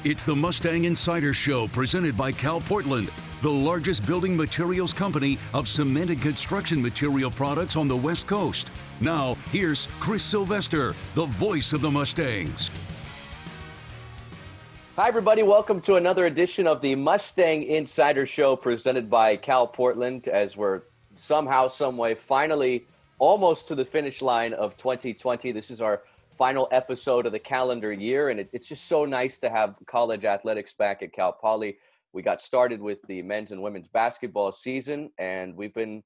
It's the Mustang Insider Show presented by Cal Portland, the largest building materials company of cement and construction material products on the West Coast. Now, here's Chris Sylvester, the voice of the Mustangs. Hi, everybody. Welcome to another edition of the Mustang Insider Show presented by Cal Portland, as we're somehow, someway, finally almost to the finish line of 2020. This is our final episode of the calendar year, and it's just so nice to have college athletics back at Cal Poly. We got started with the men's and women's basketball season, and we've been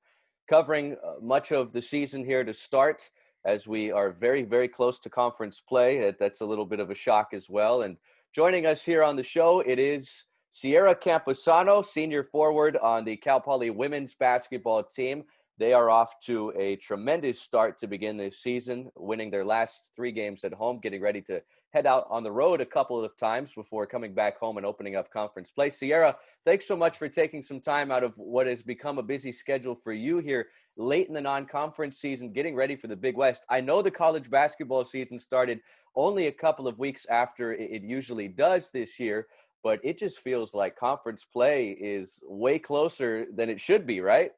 covering much of the season here to start, as we are very, very close to conference play. That's a little bit of a shock as well. And joining us here on the show, it is Sierra Campisano, senior forward on the Cal Poly women's basketball team. They are off to a tremendous start to begin this season, winning their last 3 games at home, getting ready to head out on the road a couple of times before coming back home and opening up conference play. Sierra, thanks so much for taking some time out of what has become a busy schedule for you here late in the non-conference season, getting ready for the Big West. I know the college basketball season started only a couple of weeks after it usually does this year, but it just feels like conference play is way closer than it should be, right?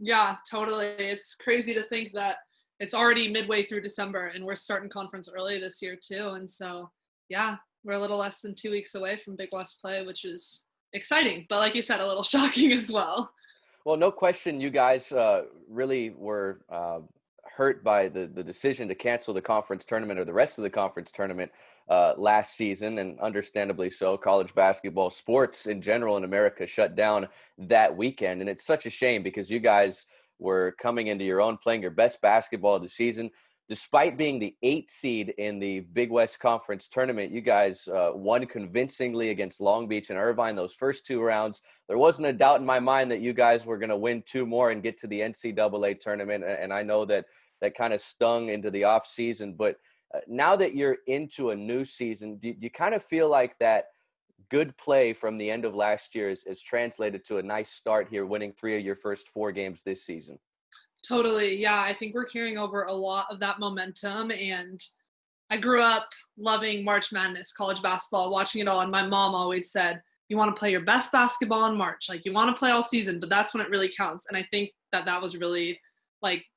Yeah, totally. It's crazy to think that it's already midway through December and we're starting conference early this year too. And so, yeah, we're a little less than 2 weeks away from Big West play, which is exciting, but like you said, a little shocking as well. Well, no question you guys really were hurt by the decision to cancel the conference tournament or the rest of the conference tournament last season, and understandably so. College basketball, sports in general in America shut down that weekend, and it's such a shame because you guys were coming into your own, playing your best basketball of the season. Despite being the 8th seed in the Big West Conference tournament, you guys won convincingly against Long Beach and Irvine those first 2 rounds. There wasn't a doubt in my mind that you guys were going to win 2 more and get to the NCAA tournament, and I know that kind of stung into the off season. But now that you're into a new season, do you kind of feel like that good play from the end of last year is translated to a nice start here, winning 3 of your first 4 games this season? Totally. Yeah, I think we're carrying over a lot of that momentum. And I grew up loving March Madness, college basketball, watching it all. And my mom always said, you want to play your best basketball in March. Like, you want to play all season, but that's when it really counts. And I think that was really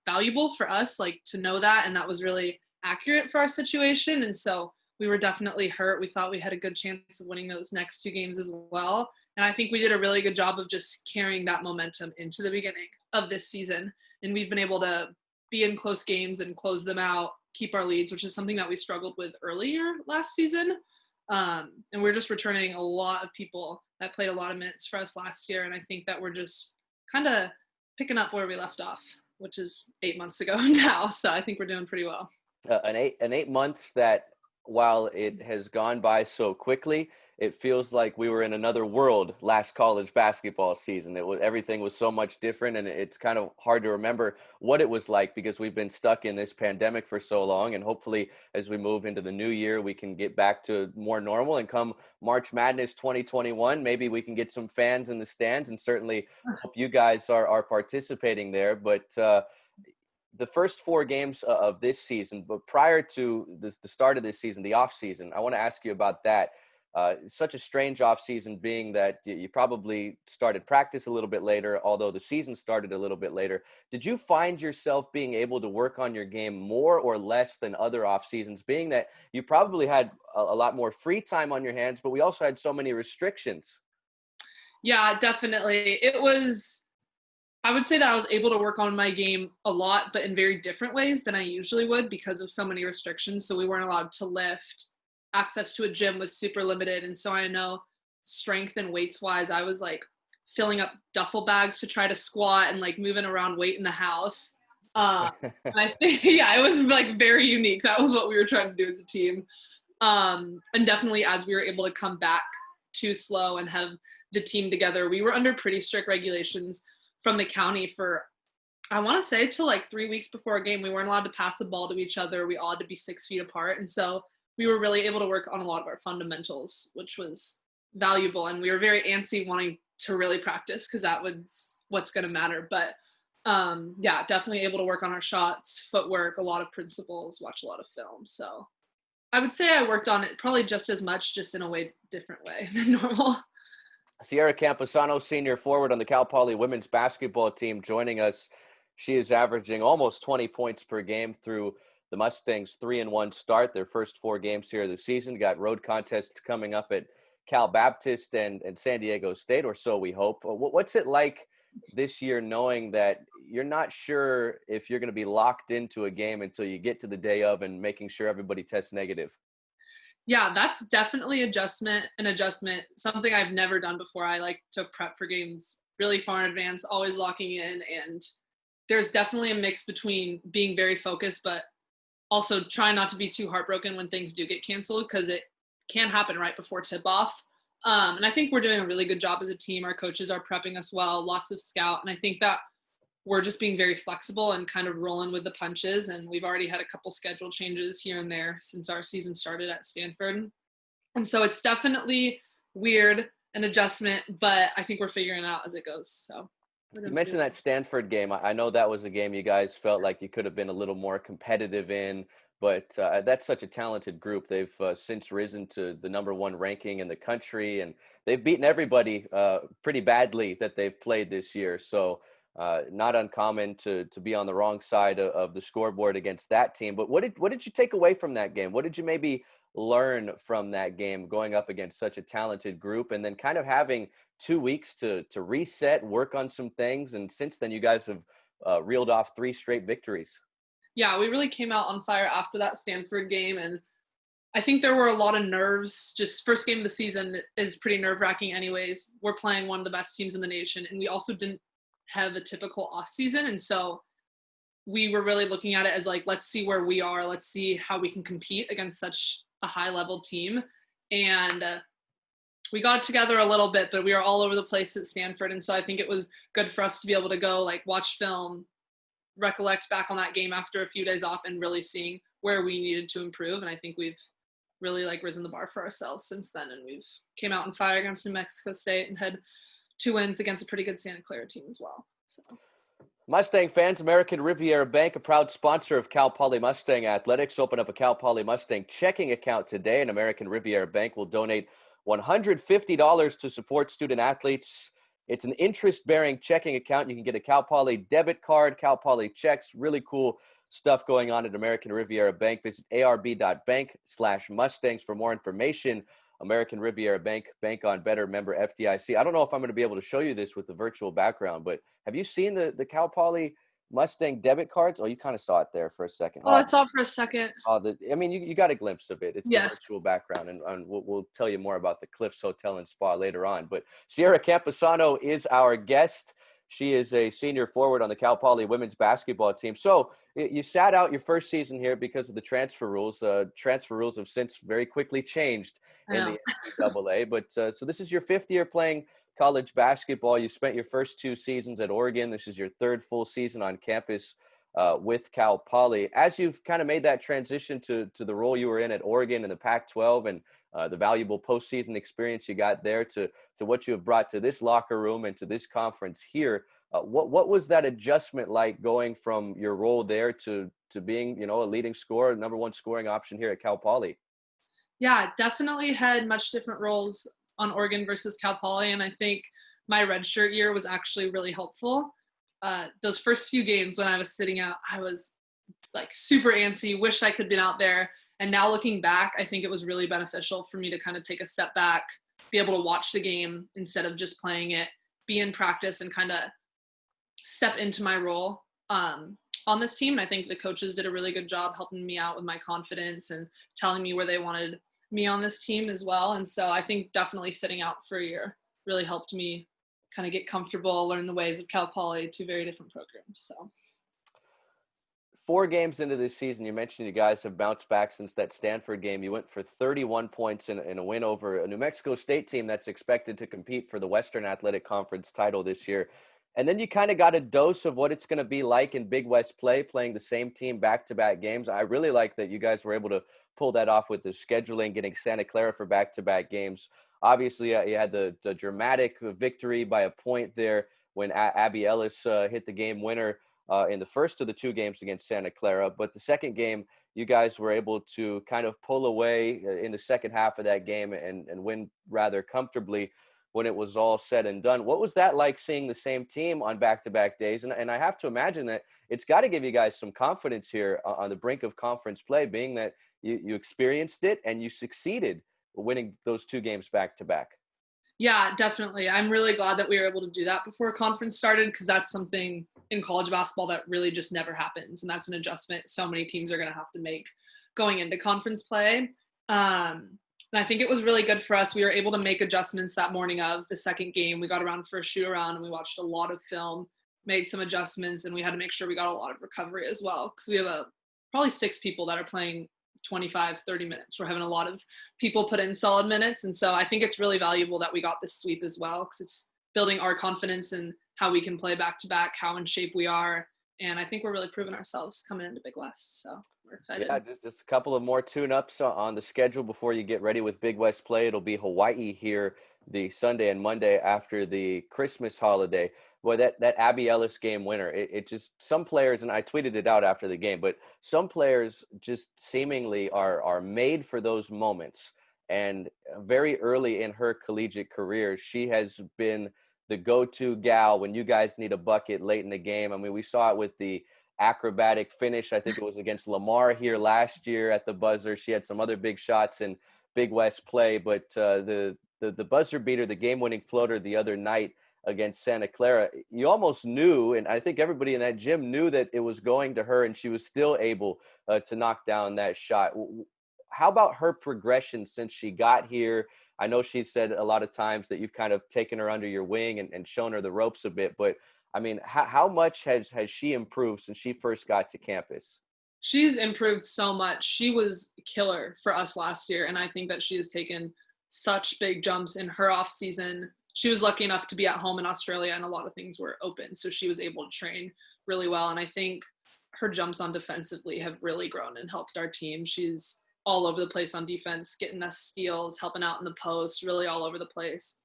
valuable for us, to know that. And that was really accurate for our situation. And so we were definitely hurt. We thought we had a good chance of winning those next 2 games as well. And I think we did a really good job of just carrying that momentum into the beginning of this season. And we've been able to be in close games and close them out, keep our leads, which is something that we struggled with earlier last season. And we're just returning a lot of people that played a lot of minutes for us last year. And I think that we're just kind of picking up where we left off, which is 8 months ago now. So I think we're doing pretty well. An eight months that, while it has gone by so quickly, it feels like we were in another world last college basketball season. Everything was so much different, and it's kind of hard to remember what it was like because we've been stuck in this pandemic for so long. And hopefully, as we move into the new year, we can get back to more normal. And come March Madness 2021, maybe we can get some fans in the stands, and certainly hope you guys are participating there. But the first 4 games of this season, but prior to the start of this season, the off season, I want to ask you about that. Such a strange off season, being that you probably started practice a little bit later, although the season started a little bit later. Did you find yourself being able to work on your game more or less than other off seasons, being that you probably had a lot more free time on your hands, but we also had so many restrictions? Yeah, definitely. I would say that I was able to work on my game a lot, but in very different ways than I usually would because of so many restrictions. So we weren't allowed to lift. Access to a gym was super limited. And so I know strength and weights wise, I was filling up duffel bags to try to squat and moving around weight in the house. I think, yeah, it was very unique. That was what we were trying to do as a team. And definitely as we were able to come back to SLO and have the team together, we were under pretty strict regulations from the county for, I want to say, till 3 weeks before a game. We weren't allowed to pass the ball to each other. We all had to be 6 feet apart. And so we were really able to work on a lot of our fundamentals, which was valuable. And we were very antsy wanting to really practice because that was what's going to matter. But yeah, definitely able to work on our shots, footwork, a lot of principles, watch a lot of film. So I would say I worked on it probably just as much, just in a way different way than normal. Sierra Campisano, senior forward on the Cal Poly women's basketball team, joining us. She is averaging almost 20 points per game through the Mustangs' 3-1 start. Their first 4 games here this season. Got road contests coming up at Cal Baptist and San Diego State, or so we hope. What's it like this year knowing that you're not sure if you're going to be locked into a game until you get to the day of and making sure everybody tests negative? Yeah, that's definitely an adjustment, something I've never done before. I like to prep for games really far in advance, always locking in. And there's definitely a mix between being very focused, but also trying not to be too heartbroken when things do get canceled, because it can happen right before tip off. And I think we're doing a really good job as a team. Our coaches are prepping us well, lots of scout. And I think that we're just being very flexible and kind of rolling with the punches. And we've already had a couple schedule changes here and there since our season started at Stanford. And so it's definitely weird, an adjustment, but I think we're figuring it out as it goes. So you mentioned that Stanford game. I know that was a game you guys felt like you could have been a little more competitive in, but that's such a talented group. They've since risen to the #1 ranking in the country, and they've beaten everybody pretty badly that they've played this year. So not uncommon to be on the wrong side of the scoreboard against that team. But what did you take away from that game? What did you maybe learn from that game, going up against such a talented group, and then kind of having 2 weeks to reset, work on some things, and since then you guys have reeled off 3 straight victories? Yeah, we really came out on fire after that Stanford game, and I think there were a lot of nerves. Just first game of the season is pretty nerve-wracking anyways. We're playing one of the best teams in the nation, and we also didn't have a typical off season. And so we were really looking at it as like, let's see where we are. Let's see how we can compete against such a high level team. And we got it together a little bit, but we were all over the place at Stanford. And so I think it was good for us to be able to go like watch film, recollect back on that game after a few days off, and really seeing where we needed to improve. And I think we've really like risen the bar for ourselves since then. And we've came out on fire against New Mexico State and had 2 wins against a pretty good Santa Clara team as well. So, Mustang fans, American Riviera Bank, a proud sponsor of Cal Poly Mustang Athletics. Open up a Cal Poly Mustang checking account today, and American Riviera Bank will donate $150 to support student athletes. It's an interest-bearing checking account. You can get a Cal Poly debit card, Cal Poly checks, really cool stuff going on at American Riviera Bank. Visit arb.bank/Mustangs for more information. American Riviera Bank, bank on better, member FDIC. I don't know if I'm going to be able to show you this with the virtual background, but have you seen the Cal Poly Mustang debit cards? Oh, you kind of saw it there for a second. oh, I saw it for a second. I mean, you got a glimpse of it. It's Yes. the virtual background, and we'll tell you more about the Cliffs Hotel and Spa later on. But Sierra Campisano is our guest. She is a senior forward on the Cal Poly women's basketball team. So you sat out your first season here because of the transfer rules. Transfer rules have since very quickly changed in the NCAA. But so this is your 5th year playing college basketball. You spent your first 2 seasons at Oregon. This is your 3rd full season on campus with Cal Poly. As you've kind of made that transition to the role you were in at Oregon in the Pac-12 and the valuable postseason experience you got there to what you have brought to this locker room and to this conference here, what was that adjustment like going from your role there to being, a leading scorer, #1 scoring option here at Cal Poly? Yeah, definitely had much different roles on Oregon versus Cal Poly, and I think my redshirt year was actually really helpful. Those first few games when I was sitting out, I was like super antsy, wish I could have been out there. And now looking back, I think it was really beneficial for me to kind of take a step back, be able to watch the game instead of just playing it, be in practice and kind of step into my role on this team. And I think the coaches did a really good job helping me out with my confidence and telling me where they wanted me on this team as well. And so I think definitely sitting out for a year really helped me kind of get comfortable, learn the ways of Cal Poly, 2 very different programs. So 4 games into this season, you mentioned you guys have bounced back since that Stanford game. You went for 31 points in a win over a New Mexico State team that's expected to compete for the Western Athletic Conference title this year. And then you kind of got a dose of what it's going to be like in Big West play, playing the same team back-to-back games. I really like that you guys were able to pull that off with the scheduling, getting Santa Clara for back-to-back games. Obviously, you had the dramatic victory by a point there when Abby Ellis hit the game winner in the first of the 2 games against Santa Clara. But the second game, you guys were able to kind of pull away in the second half of that game and win rather comfortably when it was all said and done. What was that like, seeing the same team on back-to-back days? And I have to imagine that it's got to give you guys some confidence here on the brink of conference play, being that you experienced it and you succeeded winning those 2 games back-to-back. Yeah, definitely. I'm really glad that we were able to do that before conference started, because that's something in college basketball that really just never happens. And that's an adjustment so many teams are going to have to make going into conference play. And I think it was really good for us. We were able to make adjustments that morning of the second game. We got around for a shoot around and we watched a lot of film, made some adjustments, and we had to make sure we got a lot of recovery as well, because we have probably 6 people that are playing 25, 30 minutes. We're having a lot of people put in solid minutes. And so I think it's really valuable that we got this sweep as well, because it's building our confidence in how we can play back to back, how in shape we are. And I think we're really proving ourselves coming into Big West. So we're excited. Yeah, just a couple of more tune-ups on the schedule before you get ready with Big West play. It'll be Hawaii here the Sunday and Monday after the Christmas holiday. Boy, that Abby Ellis game winner, it just, some players, and I tweeted it out after the game, but some players just seemingly are made for those moments. And very early in her collegiate career, she has been the go-to gal when you guys need a bucket late in the game. I mean, we saw it with the acrobatic finish. I think it was against Lamar here last year at the buzzer. She had some other big shots in Big West play, but the buzzer beater, the game-winning floater the other night against Santa Clara, you almost knew, and I think everybody in that gym knew that it was going to her, and she was still able to knock down that shot. How about her progression since she got here? I know she said a lot of times that you've kind of taken her under your wing and shown her the ropes a bit, but I mean, how much has she improved since she first got to campus? She's improved so much. She was a killer for us last year, and I think that she has taken such big jumps in her off season. She was lucky enough to be at home in Australia, and a lot of things were open, so she was able to train really well. And I think her jumps on defensively have really grown and helped our team. She's all over the place on defense, getting us steals, helping out in the post, really all over the place.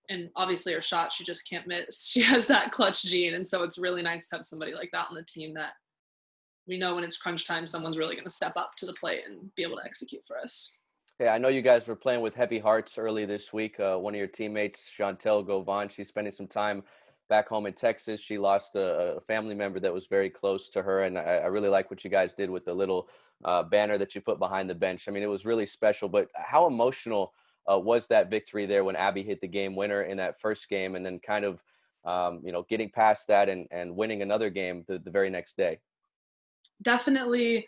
And obviously her shot, she just can't miss. She has that clutch gene, and so it's really nice to have somebody like that on the team that we know when it's crunch time, someone's really going to step up to the plate and be able to execute for us. Yeah, I know you guys were playing with heavy hearts early this week. One of your teammates, Chantel Govan, she's spending some time back home in Texas. She lost a family member that was very close to her, and I really like what you guys did with the little banner that you put behind the bench. I mean, it was really special, but how emotional was that victory there when Abby hit the game winner in that first game, and then kind of, getting past that and winning another game the very next day? Definitely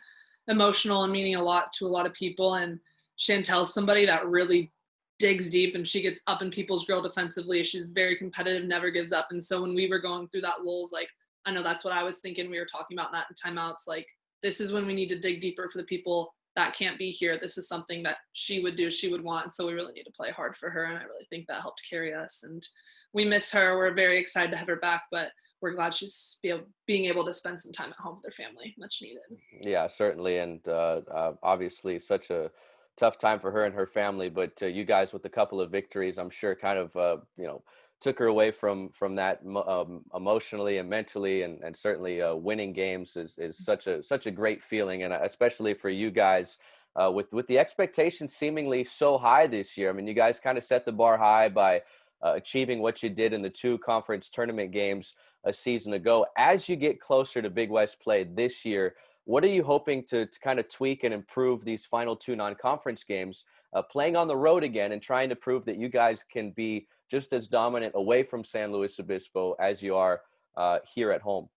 emotional and meaning a lot to a lot of people. And Chantel's somebody that really digs deep, and she gets up in people's grill defensively. She's very competitive, never gives up. And so when we were going through that lulls, like, I know that's what I was thinking. We were talking about that in timeouts. Like, this is when we need to dig deeper for the people that can't be here. This is something that she would do, she would want. And so we really need to play hard for her. And I really think that helped carry us. And we miss her. We're very excited to have her back, but we're glad she's being able to spend some time at home with her family. Much needed. Yeah, certainly. And obviously such a tough time for her and her family, but you guys with a couple of victories, I'm sure kind of, took her away from that emotionally and mentally, and certainly winning games is such a great feeling. And especially for you guys with the expectations seemingly so high this year. I mean, you guys kind of set the bar high by achieving what you did in the 2 conference tournament games a season ago. As you get closer to Big West play this year, what are you hoping to kind of tweak and improve these final 2 non-conference games, playing on the road again and trying to prove that you guys can be just as dominant away from San Luis Obispo as you are here at home?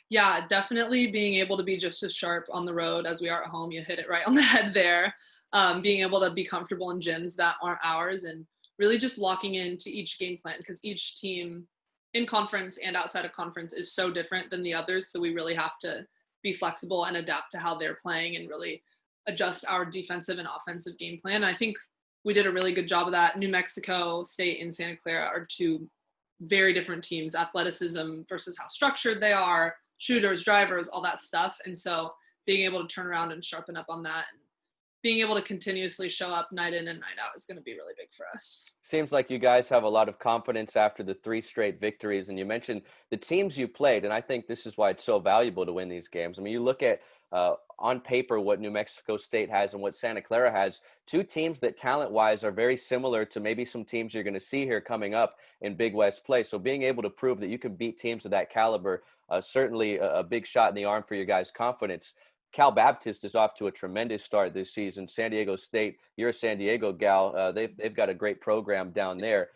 Yeah, definitely being able to be just as sharp on the road as we are at home. You hit it right on the head there. Being able to be comfortable in gyms that aren't ours, and really just locking into each game plan, because each team in conference and outside of conference is so different than the others. So we really have to be flexible and adapt to how they're playing and really adjust our defensive and offensive game plan. And I think we did a really good job of that. New Mexico State and Santa Clara are 2 very different teams, athleticism versus how structured they are, shooters, drivers, all that stuff. And so being able to turn around and sharpen up on that and being able to continuously show up night in and night out is going to be really big for us. Seems like you guys have a lot of confidence after the 3 straight victories. And you mentioned the teams you played, and I think this is why it's so valuable to win these games. I mean, you look at on paper what New Mexico State has and what Santa Clara has, 2 teams that talent-wise are very similar to maybe some teams you're going to see here coming up in Big West play. So being able to prove that you can beat teams of that caliber, certainly a big shot in the arm for your guys' confidence. Cal Baptist is off to a tremendous start this season. San Diego State, you're a San Diego gal. They've got a great program down there.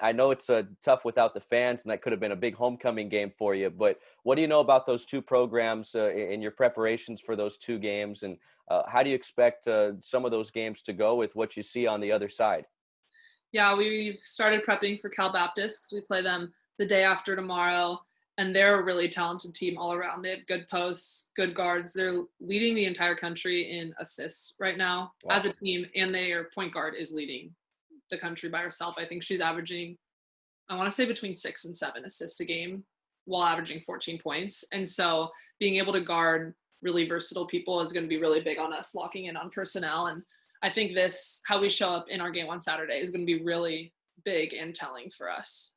I know it's tough without the fans, and that could have been a big homecoming game for you. But what do you know about those 2 programs in your preparations for those 2 games? And how do you expect some of those games to go with what you see on the other side? Yeah, we've started prepping for Cal Baptist because we play them the day after tomorrow. And they're a really talented team all around. They have good posts, good guards. They're leading the entire country in assists right now as a team, and their point guard is leading the country by herself. I think she's averaging, I want to say between 6 and 7 assists a game while averaging 14 points. And so being able to guard really versatile people is going to be really big on us locking in on personnel. And I think how we show up in our game on Saturday is going to be really big and telling for us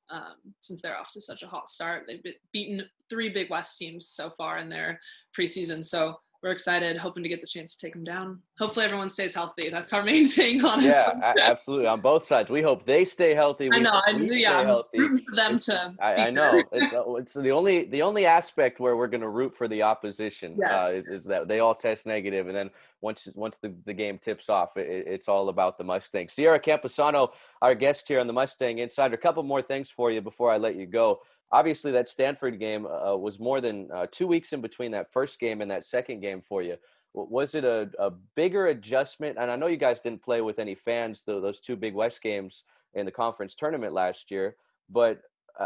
since they're off to such a hot start. They've beaten 3 Big West teams so far in their preseason. So we're excited, hoping to get the chance to take them down. Hopefully everyone stays healthy. That's our main thing, honestly. Yeah, absolutely. On both sides. We hope they stay healthy. I know. We stay healthy. I'm rooting for them to I know. It's the only aspect where we're going to root for the opposition. Yes. Is that they all test negative, and then once the game tips off, it's all about the Mustang. Sierra Campisano, our guest here on the Mustang Insider. A couple more things for you before I let you go. Obviously, that Stanford game was more than 2 weeks in between that first game and that second game for you. Was it a bigger adjustment? And I know you guys didn't play with any fans, those 2 Big West games in the conference tournament last year, but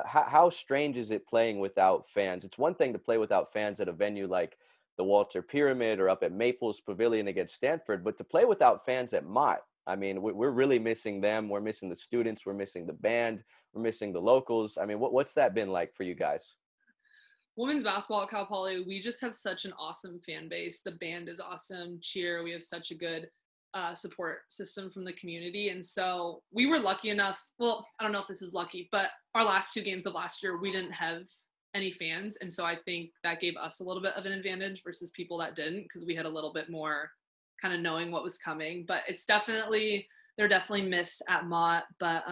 how strange is it playing without fans? It's one thing to play without fans at a venue like the Walter Pyramid or up at Maples Pavilion against Stanford, but to play without fans at Mott, I mean, we're really missing them. We're missing the students. We're missing the band. We're missing the locals. I mean, what's that been like for you guys? Women's basketball at Cal Poly, we just have such an awesome fan base. The band is awesome. Cheer. We have such a good support system from the community. And so we were lucky enough. Well, I don't know if this is lucky, but our last 2 games of last year, we didn't have any fans. And so I think that gave us a little bit of an advantage versus people that didn't, because we had a little bit more kind of knowing what was coming. But they're definitely missed at Mott. But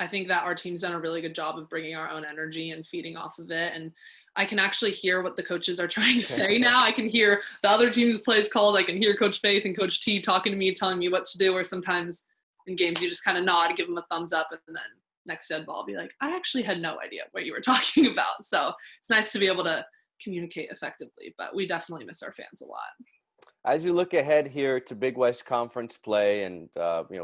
I think that our team's done a really good job of bringing our own energy and feeding off of it. And I can actually hear what the coaches are trying to say now. I can hear the other team's plays called. I can hear Coach Faith and Coach T talking to me, telling me what to do, or sometimes in games you just kind of nod, give them a thumbs up, and then next dead ball be like, I actually had no idea what you were talking about. So it's nice to be able to communicate effectively, but we definitely miss our fans a lot. As you look ahead here to Big West Conference play, and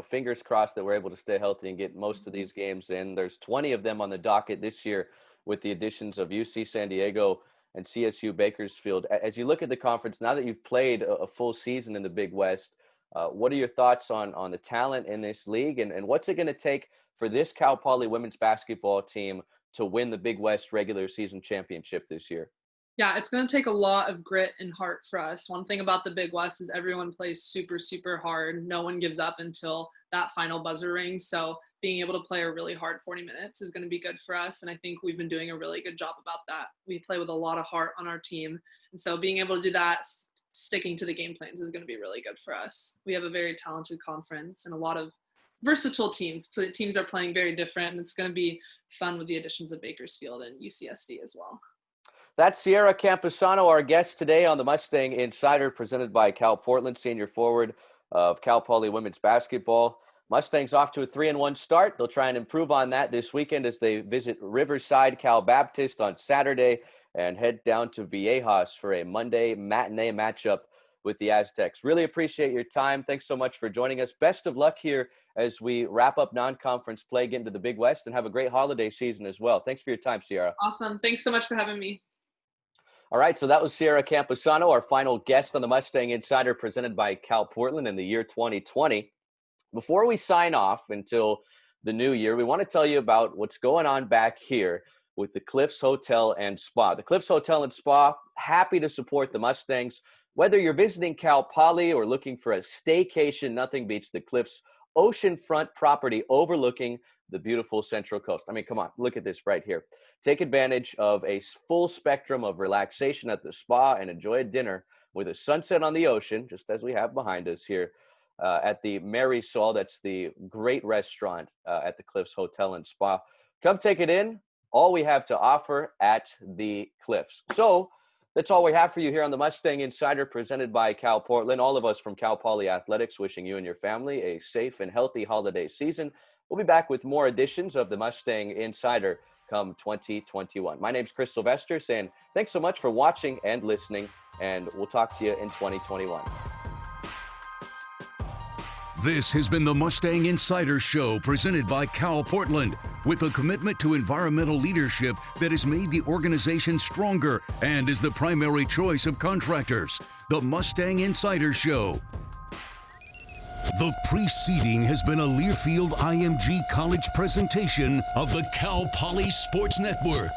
fingers crossed that we're able to stay healthy and get most of these games in. There's 20 of them on the docket this year, with the additions of UC San Diego and CSU Bakersfield. As you look at the conference, now that you've played a full season in the Big West, what are your thoughts on the talent in this league, and what's it going to take for this Cal Poly women's basketball team to win the Big West regular season championship this year? Yeah, it's going to take a lot of grit and heart for us. One thing about the Big West is everyone plays super, super hard. No one gives up until that final buzzer rings. So being able to play a really hard 40 minutes is going to be good for us. And I think we've been doing a really good job about that. We play with a lot of heart on our team. And so being able to do that, sticking to the game plans, is going to be really good for us. We have a very talented conference and a lot of versatile teams. Teams are playing very different, and it's going to be fun with the additions of Bakersfield and UCSD as well. That's Sierra Campisano, our guest today on the Mustang Insider, presented by Cal Portland, senior forward of Cal Poly women's basketball. Mustangs off to a 3-1 start. They'll try and improve on that this weekend as they visit Riverside Cal Baptist on Saturday and head down to Viejas for a Monday matinee matchup with the Aztecs. Really appreciate your time. Thanks so much for joining us. Best of luck here as we wrap up non-conference play, get into the Big West, and have a great holiday season as well. Thanks for your time, Sierra. Awesome. Thanks so much for having me. All right, so that was Sierra Campisano, our final guest on the Mustang Insider, presented by Cal Portland in the year 2020. Before we sign off until the new year, we want to tell you about what's going on back here with the Cliffs Hotel and Spa. The Cliffs Hotel and Spa, happy to support the Mustangs Whether you're visiting Cal Poly or looking for a staycation, nothing beats the Cliffs oceanfront property overlooking the beautiful Central Coast. I mean, come on, look at this right here. Take advantage of a full spectrum of relaxation at the spa and enjoy a dinner with a sunset on the ocean, just as we have behind us here at the Marisol. That's the great restaurant at the Cliffs Hotel and Spa. Come take it in. All we have to offer at the Cliffs. So that's all we have for you here on the Mustang Insider, presented by Cal Portland. All of us from Cal Poly Athletics wishing you and your family a safe and healthy holiday season. We'll be back with more editions of the Mustang Insider come 2021. My name's Chris Sylvester, saying thanks so much for watching and listening, and we'll talk to you in 2021. This has been the Mustang Insider Show, presented by Cal Portland, with a commitment to environmental leadership that has made the organization stronger and is the primary choice of contractors. The Mustang Insider Show. The preceding has been a Learfield IMG College presentation of the Cal Poly Sports Network.